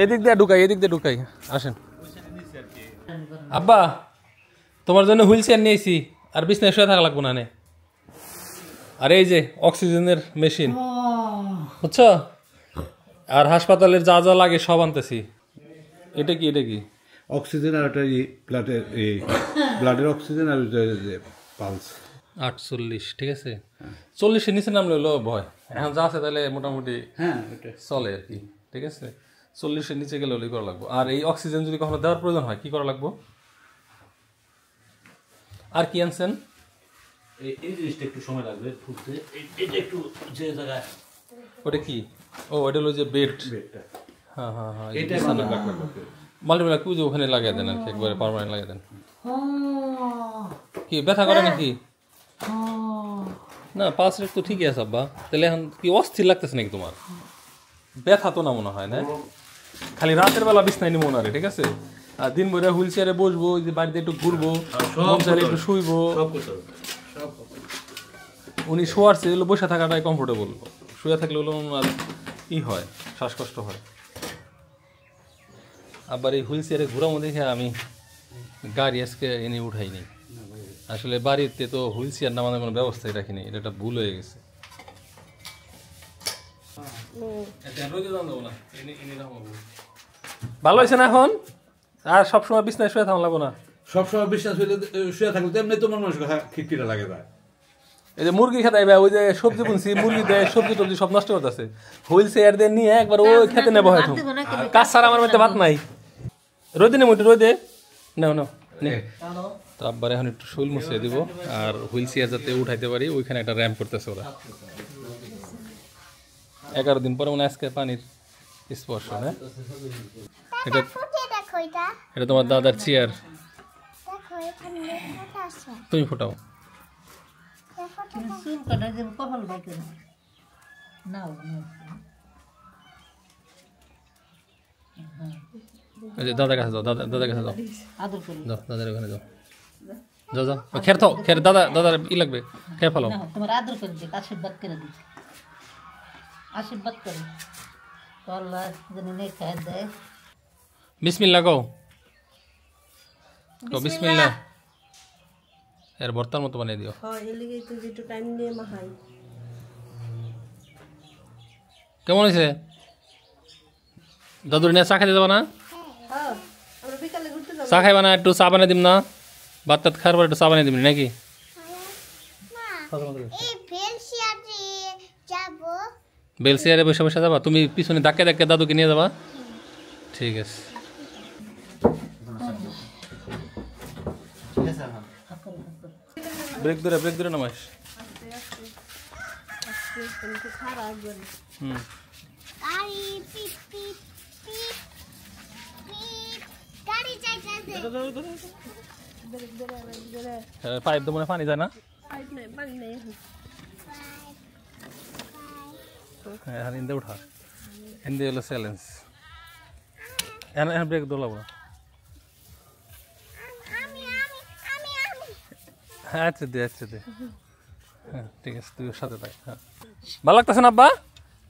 এদিক দিয়ে ঢুকাই আসেন আব্বা তোমার জন্য হুইল চেয়ার নিয়েছি আর বিছনায় শুয়ে থাকা লাগবো না নে আর এই যে অক্সিজেনের মেশিন বুঝছো আর হাসপাতালের যা যা লাগে সব আনতেছি এটা কি অক্সিজেন আর একটা ব্লাডের অক্সিজেন আর পালস 48 ঠিক আছে 40-এর নিচে নামলে হলো ভয় এখন যা আছে তাহলে মোটামুটি চলে আর কি ঠিক আছে 40-এর নিচে গেলে ওই করা লাগবো আর এই অক্সিজেন যদি কখনো দেওয়ার প্রয়োজন হয় কি করা লাগবো আর কি আনছেন এই জিনিসটা একটু সময় লাগবে ফুটতে এটা একটু যে জায়গায় ওটা কি ও ওটা হলো যে বেডটা হ্যাঁ এটা মাল্টিপ্লাক কুজ ওখানে লাগিয়ে দেন আর কি একবারে পার্মানেন্ট লাগিয়ে দেন কি ব্যথা করে নাকি না পাঁচ রেট তো ঠিকই আছে আব্বা তাহলে এখন কি অস্থির লাগতেছে নাকি তোমার ব্যথা তো না মনে হয় না খালি রাতের বেলা বিছনায় নিব না রে ঠিক আছে আর দিন ভরে হুইল চেয়ারে বসবো যে বাড়িতে একটু ঘুরবো একটু শুইবো উনি শোয়ার চেয়ে এগুলো বসে থাকাটাই কমফোর্টেবল শুয়ে থাকলে হলো আর ই হয় শ্বাসকষ্ট হয় আবার এই হুইল চেয়ারে ঘোরামো দেখে আমি গাড়ি আজকে এনে উঠাইনি আসলে বাড়িতে তো হুইল চেয়ার নামানোর কোনো ব্যবস্থাই রাখিনি এটা একটা ভুল হয়ে গেছে ভালো হয়েছে না এখন আর সবসময় বিছনায় শুয়ে থাকা লাগবো না সবসময় বিছনায় শুয়ে থাকলে তেমনি তোমার মানুষ খিটখিটা লাগে যায় এই যে মুরগি খেতে ওই যে সবজি বুনছি মুরগি দেয় সবজি টবজি সব নষ্ট করতেছে হুইল চেয়ার দিয়ে নিয়ে একবার ওই খেতে নেবো হয়তো কাজ ছাড়া আমার মধ্যে ভাত নাই রোদে নেবো একটু রোদে নাও তো আব্বার এখন একটু শুল মুছিয়ে দিব আর হুইল চেয়ার যাতে উঠাইতে পারি ওইখানে একটা র্যাম্প করতেছে ওরা 11 দিন পরে মনে আজকে পানির স্পর্শ না এটা তোমার দাদার চেয়ার তুমি ফোটাও দাদার কাছে যাও দাদার কাছে যাও দাদার ওখানে যাও খের তো খের দাদার ই লাগবে খের ফেলো তোমার আদর করে দিক আশীর্বাদ করে দিক আশীর্বাদ করে তো আল্লাহ যেন নেক খায় দেয় বিসমিল্লাহ কও বিসমিল্লাহ এর ভর্তার মতো বানিয়ে দিও কেমন হয়েছে দাদুর নিয়ে চা খাইতে যাবো না চা খাইবা না একটু চা বানিয়ে দিম না ভাত টাত খাওয়ার পর একটু চা বানিয়ে দিবি নাকি বেল চেয়ারে বসে বসে যাবা তুমি পিছনে ধাক্কে ধাক্কে দাদুকে নিয়ে যাবা ঠিক আছে ব্রেক ধরে নামাইস পাইপ তো মনে পানি যায় না হ্যাঁ ইন্দে উঠা ইন্দে হলো চ্যালেঞ্জ এখন ব্রেক দোলাবো না আচ্ছা দে হ্যাঁ ঠিক আছে তুই সাথে থাক হ্যাঁ ভালো লাগতেছে না আব্বা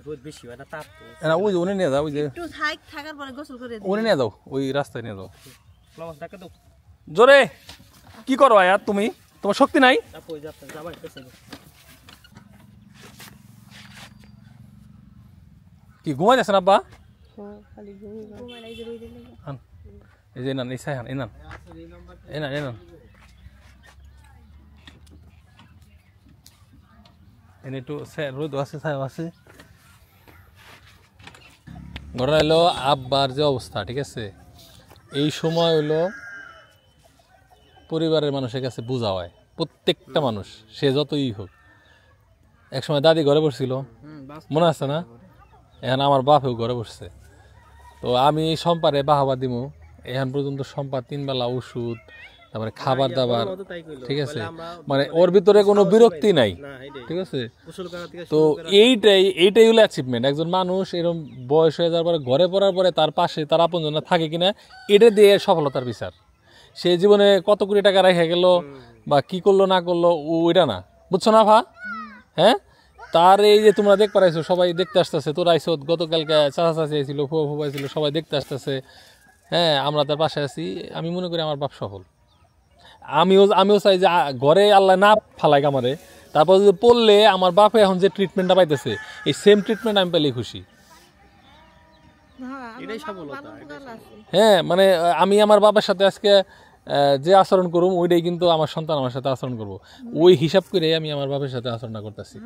রোদ বেশি হয় না তাপ না ওই যে উনি নিয়ে যাও ওই যে একটু থাকার পরে গোসল করে দিই উনি নিয়ে যাও ওই রাস্তায় নিয়ে যাও ফ্লাওয়ার টাকা দাও জোরে কি করো আয়া তুমি তোমার শক্তি নাই কি ঘুমাই যাচ্ছেন আব্বা এই যে নান এই সাইহান এই নান এনে একটু রোদ আছে ছায়া আছে ঘটনা হলো আব্বার যে অবস্থা ঠিক আছে এই সময় হলো পরিবারের মানুষের কাছে বোঝা হয় প্রত্যেকটা মানুষ সে যতই হোক একসময় দাদি ঘরে বসছিল মনে আছে না এখন আমার বাপেও ঘরে বসছে তো আমি সম্পারে বাহাবা দিমু এখন পর্যন্ত সম্পা 3 বেলা ওষুধ তারপরে খাবার দাবার ঠিক আছে মানে ওর ভিতরে কোনো বিরক্তি নাই ঠিক আছে তো এইটাই হলো অ্যাচিভমেন্ট একজন মানুষ এরকম বয়স হয়ে যাওয়ার পরে ঘরে পড়ার পরে তার পাশে তার আপনজন থাকে কিনা এটা দিয়ে সফলতার বিচার সে জীবনে কত কোটি টাকা রেখে গেল বা কি করলো না করলো ওইটা না বুঝছো না ভা হ্যাঁ তার এই যে তোমরা দেখতে পারাইছো, সবাই দেখতে আসতেছে, তোরা আইসো গতকালকে চাচা চাচি আইছিল, ফুয়া ফুয়া আইছিল, সবাই দেখতে আসতেছে। হ্যাঁ, আমরা তার পাশে আছি। আমি মনে করি আমার বাপ সফল। আমিও চাই যে ঘরে আল্লাহ না ফালাইক আমারে, তারপর যদি পড়লে আমার বাপে এখন যে ট্রিটমেন্টটা পাইতেছে, এই সেম ট্রিটমেন্ট আমি পেলেই খুশি। হ্যাঁ, মানে আমি আমার বাবার সাথে আজকে যে আচরণ করুম, ওইটাই কিন্তু আমার সন্তান আমার সাথে আচরণ করবো। ওই হিসাব করে আমি আমার বাপের সাথে আচরণ করতেছি।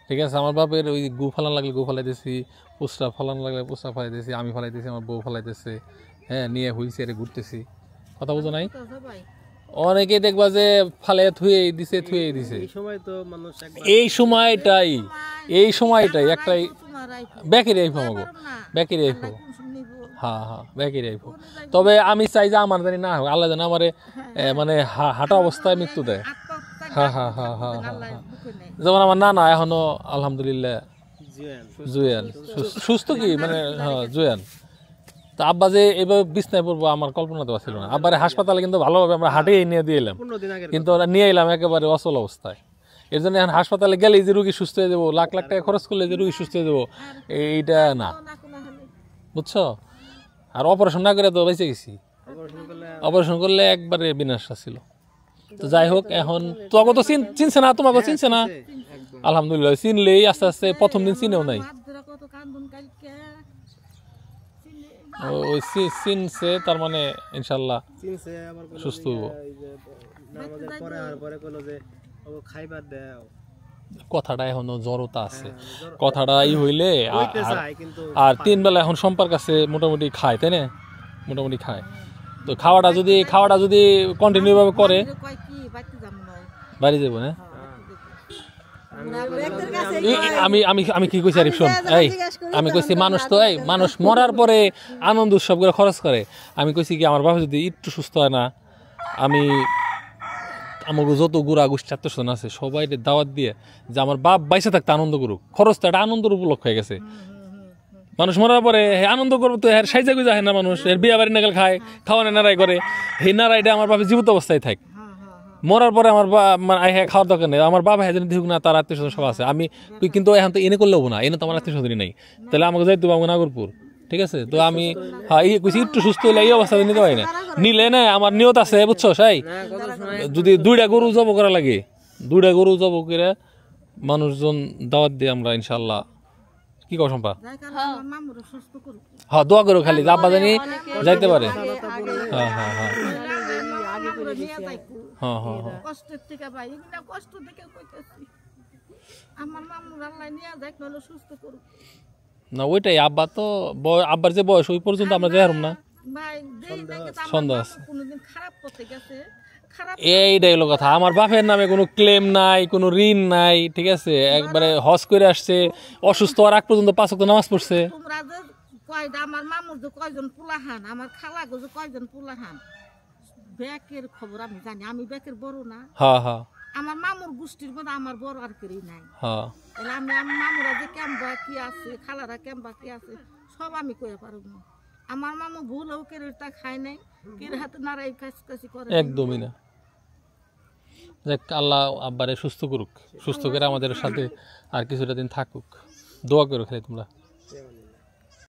ঠিক আছে, আমার বাপের ওই গু ফালান লাগলে গু ফালাইতেছি, পোস্টা ফালান লাগলে পোস্টা ফালাইতেছি, আমি ফালাইতেছি, আমার বউ ফালাইতেছে। হ্যাঁ, নিয়ে হুইল চেয়ারে ঘুরতেছি। কথা বুঝো নাই? অনেকে দেখবা যে ফালে থুয়ে দিছে এই সময়টাই একটাই ব্যাকেরি আইফো আমাকে ব্যাকেরি আইফো। হ্যাঁ হ্যাঁ, ব্যাকেরি আইফো। তবে আমি চাই যে আমার জানি না হোক, আল্লাহ জানে আমারে মানে হাঁটা অবস্থায় মৃত্যু দেয়। হ্যাঁ হ্যাঁ হ্যাঁ হ্যাঁ হ্যাঁ হ্যাঁ। যেমন আমার নানা এখনো আলহামদুলিল্লাহ জুয়ান, সুস্থ কি মানে, হ্যাঁ জুয়ান। তো আব্বা যে এভাবে বিছনায় পড়বো আমার কল্পনাতে ছিল না। আব্বারে হাসপাতালে কিন্তু ভালোভাবে আমরা হাঁটিয়ে নিয়ে দিয়ে এলাম, কিন্তু ওরা নিয়ে এলাম একেবারে অচল অবস্থায়। এর জন্য এখন হাসপাতালে গেলেই যে রুগী সুস্থ হয়ে যাবো, লাখ লাখ টাকা খরচ করলে যে রুগী সুস্থ হয়ে যাবো, এইটা না, বুঝছো? আর অপারেশন না করে তো বেঁচে গেছি, অপারেশন করলে একবারে বিনাশা ছিল। তো যাই হোক, এখন তোকে তো চিনছে না, তোমাকে চিনছে না, আলহামদুলিল্লাহ। চিনলেই আস্তে আস্তে, প্রথম দিন চিনেও নাই, ওই চিনছে, তার মানে ইনশাল্লাহ সুস্থ হবো। কথাটা এখনো জড়তা আছে, কথাটা ই হইলে আর 3 বেলা এখন সম্পর্ক আছে, মোটামুটি খায়, তাই না? মোটামুটি খায়। তো খাওয়াটা যদি কন্টিনিউ ভাবে করে, বাড়ি যাবো না? আমি আমি আমি কি কইছি আরিফ, শোন, আমি কইছি মানুষ তো মানুষ মরার পরে আনন্দ উৎসব করে খরচ করে। আমি কইছি কি, আমার বাবা যদি একটু সুস্থ হয় না, আমি আমাকে যত গুড়া গোষ্ঠী আত্মস্বজন আছে সবাই দাওয়াত দিয়ে যে আমার বাপ বাইসে থাকতে আনন্দ করুক। খরচটা একটা আনন্দের উপলক্ষ হয়ে গেছে। মানুষ মরার পরে আনন্দ করবো তো এর সাইজা গুজা হয় না, মানুষ এর বিয়া বাড়ি নাগাল খায়, খাওয়ানে নাড়াই করে, এই নাড়াইটা আমার বাপের জীবিত অবস্থায় থাক। মরার পরে আমার খাওয়ার দরকার নেই, আমার বাবা হেজন দেখুক না, তার আত্মীয় স্বজন সব আছে। আমি কিন্তু এখন তো এনে করলেও না, এনে তো আমার আত্মীয় স্বজনই নাই, তাহলে আমাকে যাইতে পারবো নাগরপুর। ঠিক আছে, তো আমি হ্যাঁ একটু সুস্থ হলে এই অবস্থা নিতে পারি না, নিলে না আমার নিয়ত আছে, বুঝছো? সাই যদি 2টা গরু জব করা লাগে, 2টা গরু জব করে মানুষজন দাওয়াত দিয়ে আমরা ইনশাল্লাহ, কি কও সম্পা? হ্যাঁ, দোয়া করো খালি, আব্বা জানি যাইতে পারে। হ্যাঁ হ্যাঁ হ্যাঁ হ্যাঁ হ্যাঁ হ্যাঁ। কষ্টের থেকে ভাই, এগুলা কষ্ট থেকে কইতেছি, আমার মামুর আল্লাহ নিয়ে যাক, নলে সুস্থ করুক না। ওইটাই, আব্বা তো আব্বার যে বয়স ওই পর্যন্ত আমরা যাই না ভাই, দেই নাকি সন্দেহ আছে, কোনদিন খারাপ পথে গেছে। এইটাই হলো কথা। আমার বাপের নামে কোনো ক্লেম নাই, কোনো ঋণ নাই, ঠিক আছে? একবারে হজ করে আসছে, অসুস্থ হওয়ার আগ পর্যন্ত 5 ওয়াক্ত নামাজ পড়ছে। তোমরা যে কয়টা, আমার মামুর যে কয়জন পুলাহান, আমার খালা গো যে কয়জন পুলাহান, ব্যাকের খবর আমি জানি। আমি ব্যাকের বড় না। হ্যাঁ হ্যাঁ, আমার মামুর গোষ্ঠীর মধ্যে আমার বড় আর কেউ নাই। হ্যাঁ, তাহলে আমি মামুরা যে কেমবা কি আছে, খালারা কেমবা কি আছে, সব আমি কয়ে পারব না। আমার মামু ভুল হোক কেরেটা খায় নাই, কের হাতে নাড়াই কাছি করে, একদমই না। দেখ, আল্লাহ আব্বারে সুস্থ করুক, সুস্থ করে আমাদের সাথে আর কিছুটা দিন থাকুক। দোয়া করো খালি তোমরা।